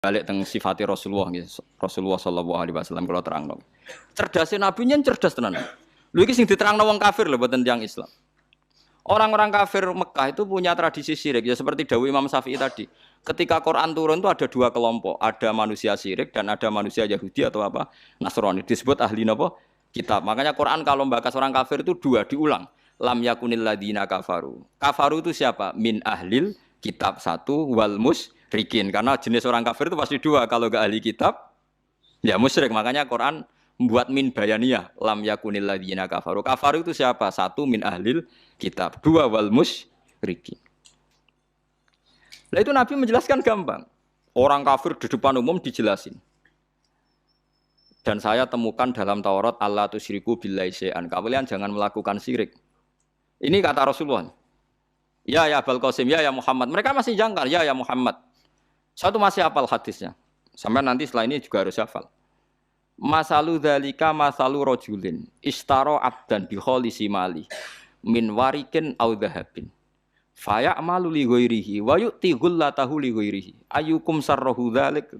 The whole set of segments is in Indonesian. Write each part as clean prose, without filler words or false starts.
balik teng sifati Rasulullah nggih. Rasulullah sallallahu alaihi wasallam kula terangno. Cerdasé nabi nyen cerdas tenan. Lho iki sing diterangno wong kafir lho mboten tiyang Islam. Orang-orang kafir Mekah itu punya tradisi syirik ya seperti dawuh Imam Syafi'i tadi. Ketika Quran turun itu ada dua kelompok, ada manusia syirik dan ada manusia Yahudi atau apa? Nasrani. Disebut ahli napa? Kitab. Makanya Quran kalau membahas orang kafir itu dua diulang. Lam yakunil ladina kafaru. Kafaru itu siapa? Min ahlil kitab satu wal musyrikin. Karena jenis orang kafir itu pasti dua. Kalau enggak ahli kitab, ya musyrik. Makanya Quran membuat min bayaniyah. Lam yakunil ladina kafaru. Kafaru itu siapa? Satu min ahlil kitab. Dua wal musyrikin. Nah itu Nabi menjelaskan gampang. Orang kafir di depan umum dijelasin. Dan saya temukan dalam Taurat Allah tusyriku billahi syai'an. Kalian jangan melakukan syirik. Ini kata Rasulullah. Ya Abul Qasim, ya Muhammad. Mereka masih jangkar, ya Muhammad. Saya tuh masih hafal hadisnya. Sampai nanti setelah ini juga harus hafal. Masalu dzalika masalu rajulin ishtara abdan bi khalisi mali min warikin aw dhahabin. Faya'malu li ghairihi wa yu'ti ghullatahu li ghairihi. Ayyukum sarrahu dzalik.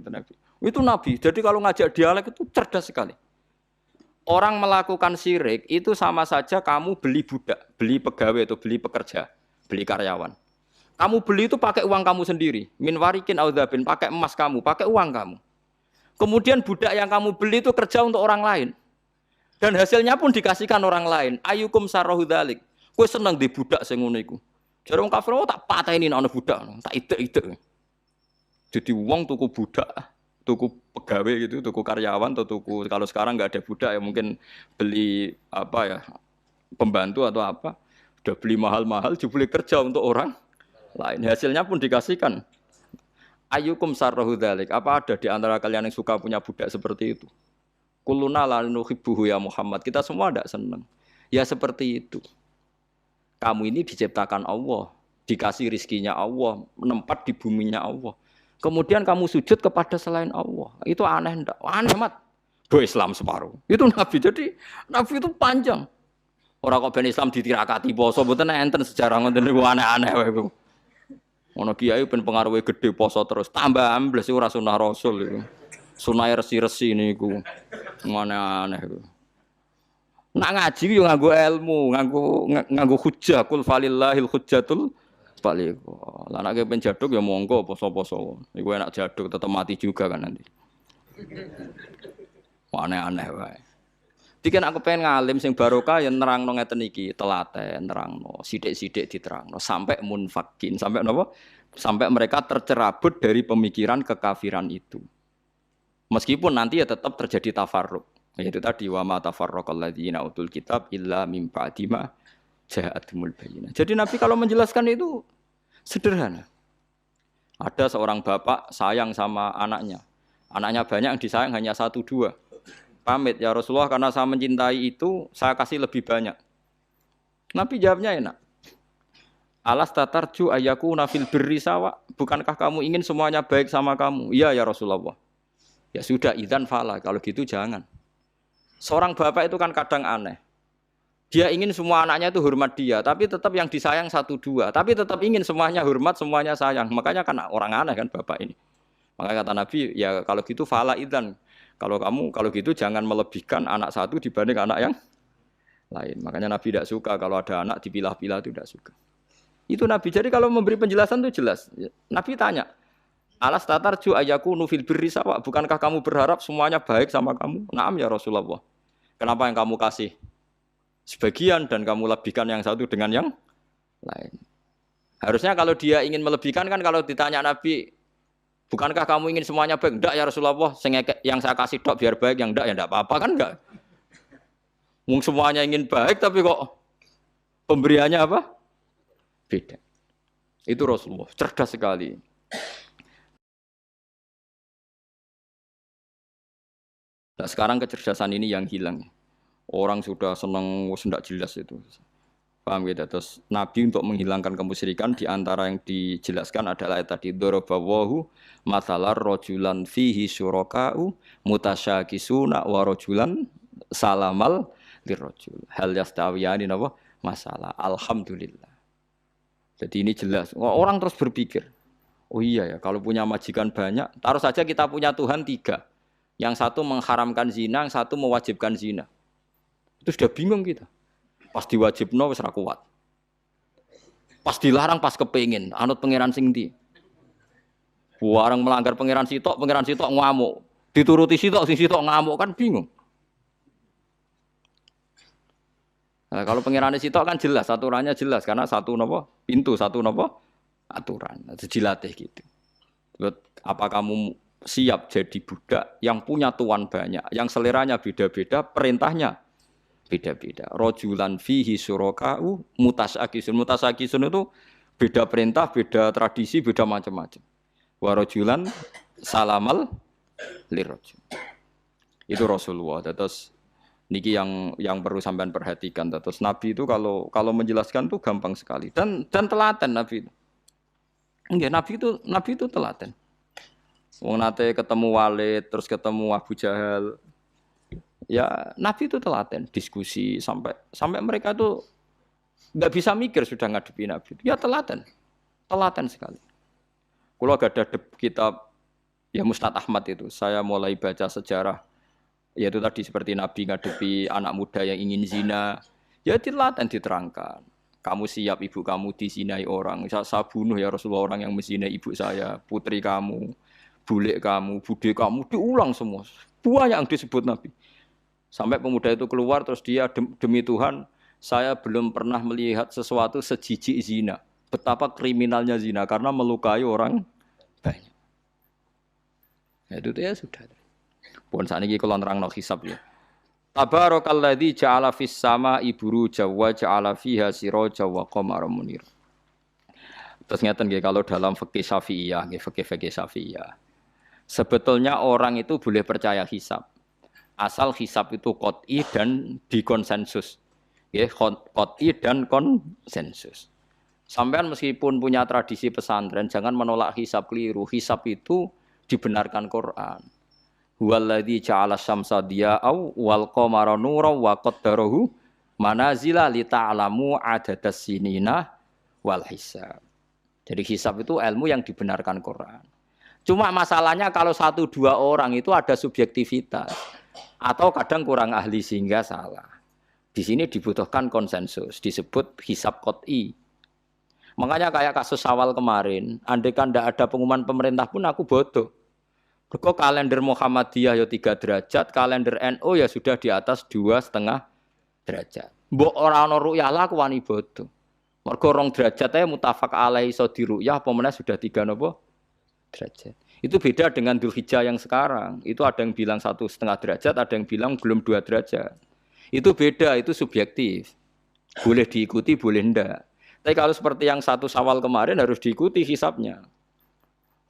Itu Nabi. Jadi kalau ngajak dialek itu cerdas sekali. Orang melakukan syirik itu sama saja kamu beli budak, beli pegawai atau beli pekerja, beli karyawan. Kamu beli itu pakai uang kamu sendiri. Min warikin audzabin, pakai emas kamu, pakai uang kamu. Kemudian budak yang kamu beli itu kerja untuk orang lain. Dan hasilnya pun dikasihkan orang lain. Ayyukum sarrahu dzalik. Kowe seneng di budak sing ngono iku. Jare wong kafir tak pateni nek ana budak, tak idek-idek. Jadi uang tuku budak, tuku pegawai gitu, tuku karyawan atau tuku kalau sekarang nggak ada budak ya mungkin beli apa ya pembantu atau apa, udah beli mahal-mahal dibeli kerja untuk orang lain, hasilnya pun dikasihkan. Ayyukum sarrahu dzalik. Apa ada di antara kalian yang suka punya budak seperti itu? Kulluna la nuhibbuhu ya Muhammad. Kita semua tidak senang. Ya seperti itu. Kamu ini diciptakan Allah, dikasih rizkinya Allah, menempat di buminya Allah. Kemudian kamu sujud kepada selain Allah. Itu aneh enggak? Aneh mat. Do Islam separuh. Itu Nabi. Jadi Nabi itu panjang. Orang kok ben Islam ditirakati poso mboten enten sejarah ngoten niku aneh-aneh wae iku. Ono kiai ben pengaruhe gede poso terus tambah ambles ora sunah Rasul iku. Sunah resi-resi niku. Aneh-aneh iku. Nak ngaji yo nganggo ilmu, nganggo hujjah kul falillahil hujjatul balik. Lah nek ben jaduk ya monggo poso-poso. Iku enak jaduk tetep mati juga kan nanti. Aneh-aneh wae. Diken aku pengen ngalim sing barokah ya nerangno ngeten iki, telaten nerangno, sithik-sithik diterangno sampai munfakin, sampai napa? Sampai mereka tercerabut dari pemikiran kekafiran itu. Meskipun nanti ya tetap terjadi tafarruq. Yaitu tadi wa ma tafarraqal ladzina utul kitab illa mim ba'di ma ja'atumul bayyinah. Jadi Nabi kalau menjelaskan itu sederhana. Ada seorang bapak sayang sama anaknya. Anaknya banyak, yang disayang hanya 1, 2. Pamit ya Rasulullah karena saya mencintai itu, saya kasih lebih banyak. Nabi jawabnya enak. Alas tatarju ayyakuna fil birri sawa. Bukankah kamu ingin semuanya baik sama kamu? Iya ya Rasulullah. Ya sudah idzan fala, kalau gitu jangan. Seorang bapak itu kan kadang aneh. Dia ingin semua anaknya itu hormat dia, tapi tetap yang disayang 1, 2. Tapi tetap ingin semuanya hormat, semuanya sayang. Makanya kan orang aneh kan bapak ini. Makanya kata Nabi, ya kalau gitu fala idzan. Kalau gitu jangan melebihkan anak satu dibanding anak yang lain. Makanya Nabi tidak suka kalau ada anak dipilah-pilah, itu tidak suka. Itu Nabi. Jadi kalau memberi penjelasan itu jelas. Nabi tanya, alas tatarju ayyakunu fil birri sawa. Bukankah kamu berharap semuanya baik sama kamu? Naam ya Rasulullah. Kenapa yang kamu kasih sebagian dan kamu lebihkan yang satu dengan yang lain? Harusnya kalau dia ingin melebihkan kan kalau ditanya Nabi, bukankah kamu ingin semuanya baik? Enggak ya Rasulullah, yang saya kasih dok biar baik, yang enggak ya enggak apa-apa kan enggak. Mung semuanya ingin baik tapi kok pemberiannya apa? Beda. Itu Rasulullah, cerdas sekali. Nah, sekarang kecerdasan ini yang hilang. Orang sudah senang, tidak jelas itu. Paham gitu? Terus Nabi untuk menghilangkan kemusyrikan di antara yang dijelaskan adalah tadi darabawahu mathalar rajulan fihi syuraka'u mutasyakisuna wa rajulan salamal lirrajul. Hal yastawiyani napa? Masalah. Alhamdulillah. Jadi ini jelas. Orang terus berpikir, Oh iya ya, kalau punya majikan banyak, taruh saja kita punya Tuhan 3. Yang satu mengharamkan zina, yang satu mewajibkan zina. Itu sudah bingung kita. Pas diwajibno wis ra kuat. Pas dilarang pas kepengin, anut pangeran sing ndi. Warang melanggar pangeran sitok ngamuk. Dituruti sitok sing sitok ngamuk kan bingung. Nah, kalau pangeran sitok kan jelas, aturannya jelas karena satu napa? Pintu, satu napa? Aturan. Itu dilatih gitu. Apa kamu siap jadi budak yang punya tuan banyak, yang seleranya beda-beda, perintahnya beda-beda. Rajulan fihi syuraka'u mutasakisun. Mutasakisun itu beda perintah, beda tradisi, beda macam-macam. Wa rajulan salamal lirajul. Itu Rasulullah. Terus niki yang perlu sampean perhatikan. Terus Nabi itu kalau menjelaskan tuh gampang sekali dan telaten Nabi itu. Enggak, Nabi itu telaten. Wong nate ketemu Walid, terus ketemu Abu Jahal. Ya, Nabi itu telaten, diskusi sampai mereka tuh nggak bisa mikir sudah ngadepi Nabi. Ya telaten sekali. Kalau gak ada kitab ya Musnad Ahmad itu, saya mulai baca sejarah, yaitu tadi seperti Nabi ngadepi anak muda yang ingin zina, ya telaten diterangkan. Kamu siap ibu kamu dizinai orang, saya bunuh ya Rasulullah orang yang menzinai ibu saya, putri kamu, bule kamu, bude kamu, diulang semua. Banyak yang disebut Nabi. Sampai pemuda itu keluar terus dia demi Tuhan, saya belum pernah melihat sesuatu sejijik zina. Betapa kriminalnya zina karena melukai orang banyak. Ya, itu ya sudah. Pun saat ini kalau nerangno hisab ya. Tabarakalladzi ja'ala fis sama'i buruja wa ja'ala fiha siraja wa qamaran munir. Terus ngeten nggih kalau dalam fikih Syafi'iyah, nggih fikih Syafi'iyah. Sebetulnya orang itu boleh percaya hisab. Asal hisab itu qot'i dan dikonsensus. Ya, qot'i dan konsensus. Sampean meskipun punya tradisi pesantren, jangan menolak hisab keliru. Hisab itu dibenarkan Quran. Huwallazi ja'ala syamsa diya'au wal qamara nuran wa qaddarahu manazila li ta'lamu adadas sinina wal hisab. Jadi hisab itu ilmu yang dibenarkan Quran. Cuma masalahnya kalau 1-2 orang itu ada subjektivitas atau kadang kurang ahli sehingga salah. Di sini dibutuhkan konsensus, disebut hisab qot'i. Makanya kayak kasus Syawal kemarin, andai kan tidak ada pengumuman pemerintah pun aku bodoh. Kok kalender Muhammadiyah ya 3 derajat, kalender NU ya sudah di atas 2,5 derajat. Mbok ora ana ru'yah lah aku wani bodoh. Mergo 2 derajat ae mutafaq alaihi iso diruyah apa meneh sudah 3 napa derajat. Itu beda dengan Dzulhijjah yang sekarang. Itu ada yang bilang 1,5 derajat, ada yang bilang belum 2 derajat. Itu beda, itu subjektif. Boleh diikuti, boleh enggak. Tapi kalau seperti yang 1 Syawal kemarin harus diikuti hisabnya.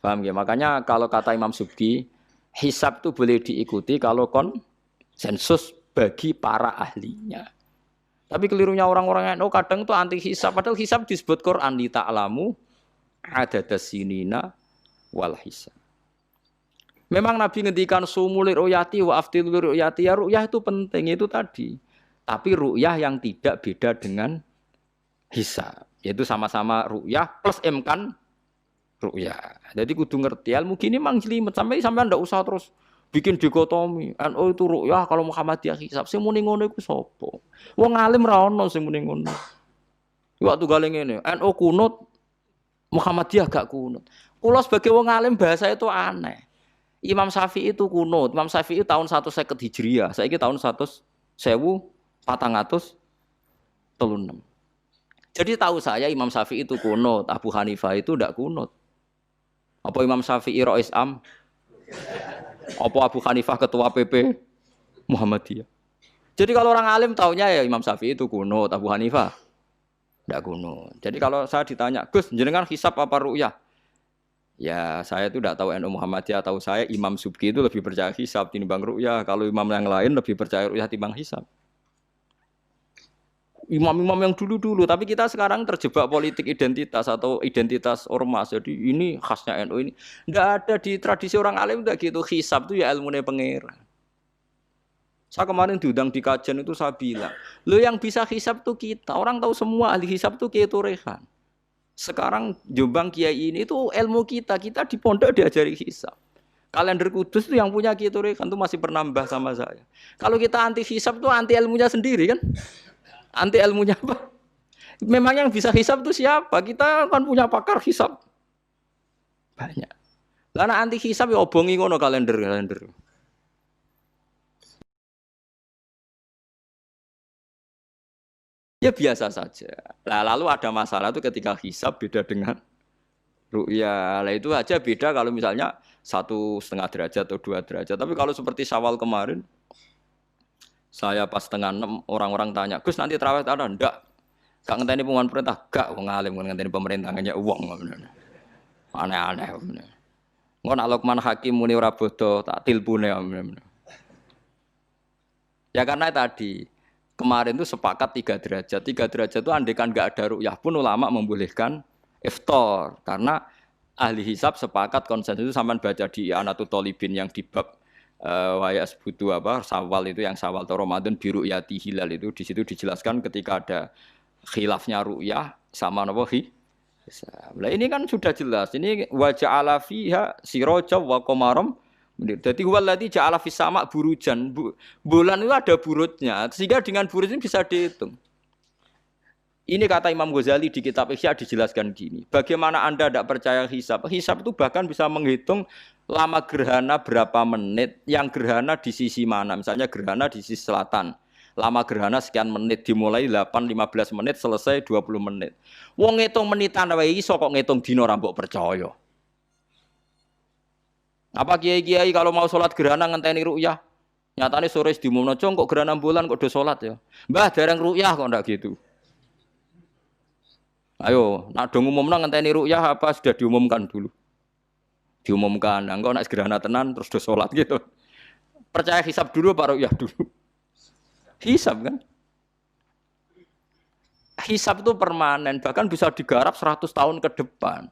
Paham ya? Makanya kalau kata Imam Subki, hisab itu boleh diikuti kalau konsensus bagi para ahlinya. Tapi kelirunya orang-orang yang kadang itu anti hisab. Padahal hisab disebut Quran li ta'lamu adadas sinina wal hisab. Memang Nabi ngendikan sumulir ru'yati wa aftilur ru'yati, ya ru'yah itu penting itu tadi. Tapi ru'yah yang tidak beda dengan hisab, yaitu sama-sama ru'yah plus imkan ru'yah. Jadi kudu ngerti ilmu gini mang jelimet sampai ndak usah terus bikin dikotomi. NU itu ru'yah kalau Muhammadiyah hisab. Sing muni ngono iku sapa? Wong alim ra ono sing muni ngono. Waktu gale ngene, NU kunut Muhammadiyah gak kunut. Kula sebagai wong alim bahasa itu aneh. Imam Syafi'i itu kunut. Imam Syafi'i tahun 150 Hijriah. Saiki tahun 1436. Jadi tahu saya Imam Syafi'i itu kunut, Abu Hanifah itu tidak kunut. Apa Imam Syafi'i Rais Am? Apa Abu Hanifah ketua PP Muhammadiyah? Jadi kalau orang alim taunya ya Imam Syafi'i itu kunut, Abu Hanifah tidak kunut. Jadi kalau saya ditanya, Gus, jenengan hisab apa ru'yah? Ya saya itu tidak tahu NU Muhammadiyah, tahu saya Imam Subki itu lebih percaya hisab timbang ru'yah. Kalau imam yang lain lebih percaya ru'yah timbang hisab. Imam-imam yang dulu-dulu, tapi kita sekarang terjebak politik identitas atau identitas ormas. Jadi ini khasnya NU ini. Tidak ada di tradisi orang alim tidak gitu. Hisab itu ya ilmunya pangeran. Saya kemarin diundang di kajian itu saya bilang, lo yang bisa hisab itu kita. Orang tahu semua ahli hisab itu Kiai Turehan. Sekarang Jombang Kiai ini itu ilmu kita di pondok diajari hisab. Kalender Kudus itu yang punya Kiai Turekan itu masih penambah sama saya. Kalau kita anti hisab itu anti ilmunya sendiri kan? Anti ilmunya apa? Memang yang bisa hisab itu siapa? Kita kan punya pakar hisab banyak. Karena anti hisab ya obongi ngono kalender. Ya biasa saja. Nah, lalu ada masalah itu ketika hisab beda dengan ru'ya. Lah itu aja beda kalau misalnya 1,5 derajat atau 2 derajat. Tapi kalau seperti Syawal kemarin, saya pas setengah 6 orang-orang tanya, Gus nanti terawih ada? Enggak. Gak ngenteni pengumuman perintah, gak wong alim ngenteni pemerintah ngenya uang. Aneh-aneh. Engko nak Lukman Hakim muni ora bodo tak tilpune. Ya karena tadi kemarin itu sepakat 3 derajat. 3 derajat itu andekan enggak ada ru'yah pun ulama membolehkan iftar karena ahli hisab sepakat konsensus itu sampean baca di Anatut Thalibin yang di bab wayas butuh apa Syawal itu yang Syawal atau Ramadan biru yati hilal itu di situ dijelaskan ketika ada khilafnya ru'yah sama napa hisab. Lah ini kan sudah jelas. Ini wa ja'ala fiha siraja wa qamaram. Jadi waladzi ja'ala fis sama burujan. Bulan itu ada burutnya sehingga dengan burut ini bisa dihitung. Ini kata Imam Ghazali di kitab Ihya dijelaskan gini. Bagaimana Anda tidak percaya hisab? Hisab itu bahkan bisa menghitung lama gerhana berapa menit, yang gerhana di sisi mana. Misalnya gerhana di sisi selatan. Lama gerhana sekian menit, dimulai 8-15 menit, selesai 20 menit. Wong ngitung menitan wae iso kok ngitung dina ora mbok percaya. Apa kiai-kiai kalau mau sholat gerhana ngenteni ru'yah? Nyatane sore diumumno kok gerhana bulan kok do sholat ya. Mbah dereng ru'yah kok ndak gitu. Ayo, nak do ngumumno ngenteni ru'yah apa sudah diumumkan dulu? Diumumkan, engko nek gerhana tenan terus do sholat gitu. Percaya hisab dulu apa ru'yah dulu? Hisab kan? Hisab itu permanen, bahkan bisa digarap 100 tahun ke depan.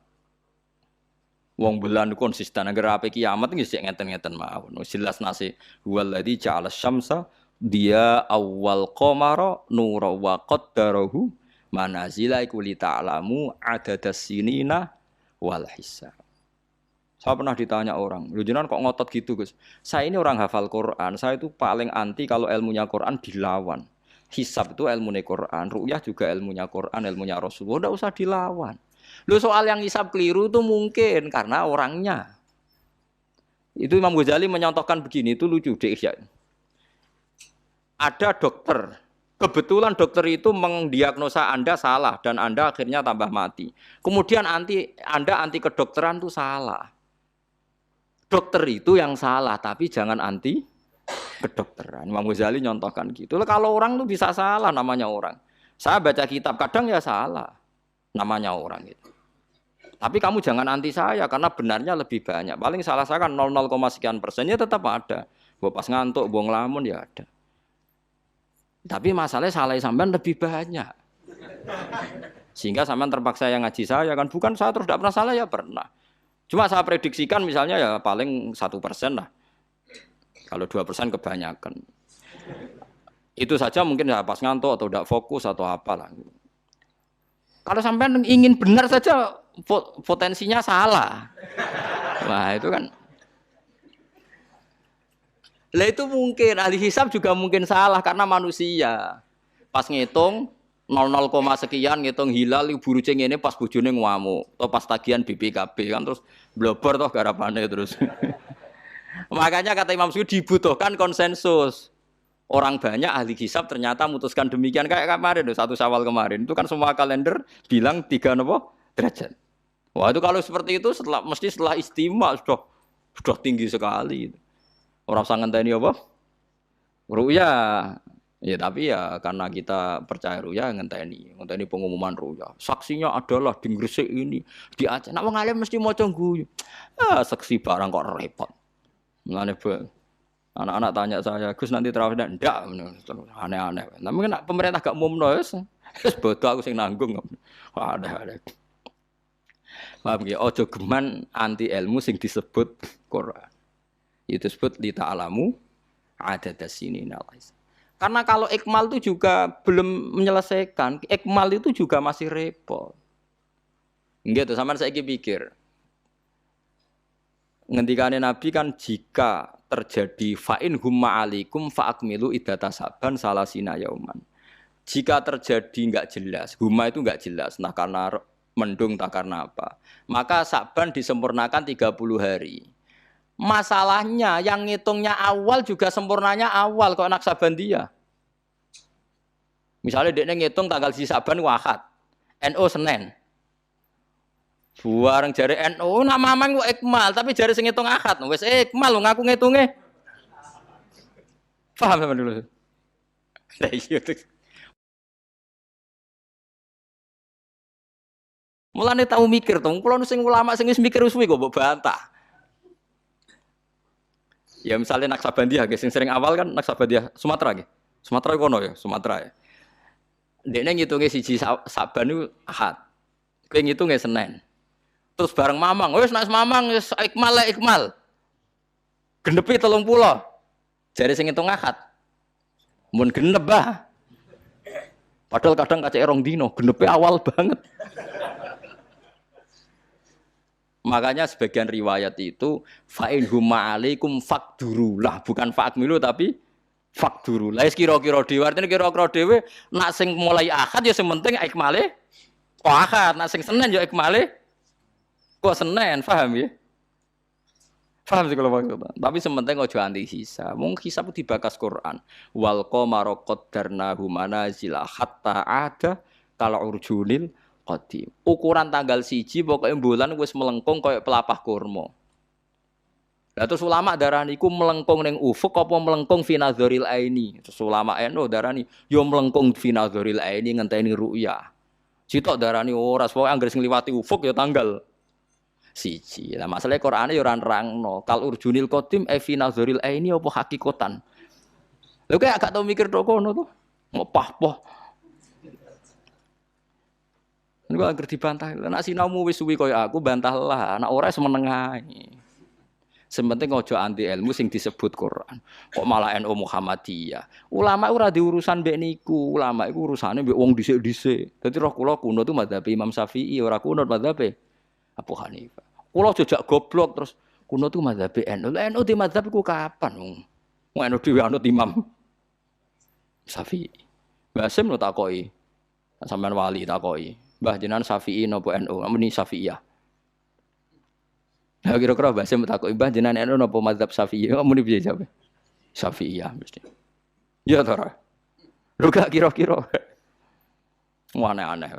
Wong bulan konsisten agar apa kiamat nggih sik ngeten-ngeten mawon. Jelas nasi waladzi ja'ala syamsa dia awal qamara nura wa qaddarahu manazila iku li ta'lamu adadas sinina wal hisab. Saya pernah ditanya orang, lu jenengan kok ngotot gitu Gus? Saya ini orang hafal Quran, saya itu paling anti kalau ilmunya Quran dilawan. Hisab itu ilmunya Quran, ru'yah juga ilmunya Quran, ilmunya Rasulullah, tidak usah dilawan. Lu soal yang hisab keliru itu mungkin karena orangnya. Itu Imam Ghazali menyontohkan begini, itu lucu deh ya. Ada dokter, kebetulan dokter itu mendiagnosa Anda salah dan Anda akhirnya tambah mati. Kemudian Anda anti kedokteran itu salah. Dokter itu yang salah, tapi jangan anti kedokteran. Imam Ghazali nyontohkan gitu. Kalau orang itu bisa salah, namanya orang. Saya baca kitab, kadang ya salah, namanya orang itu. Tapi kamu jangan anti saya, karena benarnya lebih banyak. Paling salah saya kan 0, sekian persennya tetap ada. Gue pas ngantuk, gue ngelamun ya ada. Tapi masalahnya salah sampean lebih banyak. Sehingga sampean terpaksa yang ngaji saya kan. Bukan saya terus tidak pernah salah ya pernah. Cuma saya prediksikan misalnya ya paling 1% lah. Kalau 2% kebanyakan. Itu saja mungkin ya pas ngantuk atau tidak fokus atau apalah. Kalau sampai ingin benar saja potensinya salah. Wah itu kan. Lah itu mungkin ahli hisab juga mungkin salah karena manusia. Pas ngitung 0, sekian ngitung hilal buruce ngene pas bojone ngamuk atau pas tagihan BPKB kan terus blobor toh garapane terus. Makanya kata Imam Suyuti dibutuhkan konsensus. Orang banyak ahli hisab ternyata memutuskan demikian kayak kemarin 1 Syawal kemarin. Itu kan semua kalender bilang 3 derajat. Wah itu kalau seperti itu mesti setelah istimewa sudah tinggi sekali. Orang usah ngenteni apa? Ru'yah. Ya tapi ya karena kita percaya ru'yah ngenteni pengumuman ru'yah. Saksinya adalah di Gresik ini, di Aceh. Nek wong alim mesti maca guyu. Ah saksi barang kok repot. Mulane anak-anak tanya saya, Gus nanti terawih ndak? Aneh-aneh. Tapi kan pemerintah gak umumno wis bodoh aku sing nanggung. Ada. Paham nggih? Aja geman anti ilmu sing disebut Quran. Itu disebut li ta'lamu adadas sinina. Karena kalau ikmal itu juga belum menyelesaikan, ikmal itu juga masih repot. Nggih to sampean saiki pikir. Ngendikane Nabi kan jika terjadi fa'in humma alaikum fa'akmilu iddata saban salasina yauman. Jika terjadi enggak jelas, humma itu enggak jelas, nah karena mendung tak karena apa. Maka saban disempurnakan 30 hari. Masalahnya yang ngitungnya awal juga sempurnanya awal kok anak saban dia. Misalnya dia ngitung tanggal si saban Ahad, NU Senin. Buareng jari NU nama mang kok ikmal, tapi jari sing ngitung Ahad wis ikmal lho ngaku ngitunge. Paham sampean dulu. Lah iya tuh. Mulane tau mikir to, kula sing ulama sing wis mikir suwi kok mbok bantah. Ya misalnya Naksabandia sing sering awal kan Naksabandia Sumatera nggih. Sumatera kono ya, Sumatera ya. Dekne ngitunge siji Saban niku Ahad. Kowe ngitunge Senin. Terus bareng Mamang, wis nek Mamang wis ikmal. Genepi 30. Jare sing ngitung Ahad. Mun genep bah. Padahal kadang kacek rong dino, genepi awal banget. Makanya sebagian riwayat itu fa'in huma alaikum fakduru lah, bukan fa'akmilu tapi fakduru. Lah kira-kira dhewe artine kira-kira dhewe nak sing mulai Ahad ya sing penting ikmale kok Ahad, nak sing Senin ya ikmale kok Senin, paham ya? Paham sih kalau maksudnya. Tapi sementing ojo anti hisab. Mung hisab dibakas Quran. Wal qamara qaddarnahu manazila hatta ada kala urjunil qadim. Ukuran tanggal 1 pokoke bulan wis melengkung koyo pelapah kurma. Lah terus ulama darani iku melengkung ning ufuk apa melengkung fi nazaril aini. Terus ulama NU darani yo melengkung fi nazaril aini ngenteni ru'yah. Sitok darani ora pokoke anggere sing liwati ufuk ya tanggal 1. Lah masalahe Qur'ane ya ora nerangno. Kal urjunil qadim fi nazaril aini apa hakikatan. Lha kok gak tau mikir tok kono to. Ngopah-poh. Niku anggere dibantah. Nek sinaumu wis suwi kaya aku bantahlah, nek ora semeneng ae. Sementing ojo anti ilmu sing disebut Quran. Kok malah NU Muhammadiyah. Ulama ora diurusan mbek niku. Ulama iku urusane mbek wong dhisik-dhisik. Dadi roh kula kuno tu mazhab Imam Syafi'i, ora kuno mazhab Abu Hanifah. Kula jejak goblok terus kuno tu mazhab NU. NU di mazhab iku kapan? Wong NU dhewe anut Imam Syafi'i. Mbah Sim lho takoki. Sampeyan wali takoki. Mbah jenengan Syafi'i napa NU? Muni Syafi'iyah. Nah, kira-kira Mbah Sim takoki Mbah jenengan NU napa mazhab Syafi'i? Muni piye jawab? Syafi'iyah mesti. Ya to ora. Lho gak kira-kira. Aneh-aneh.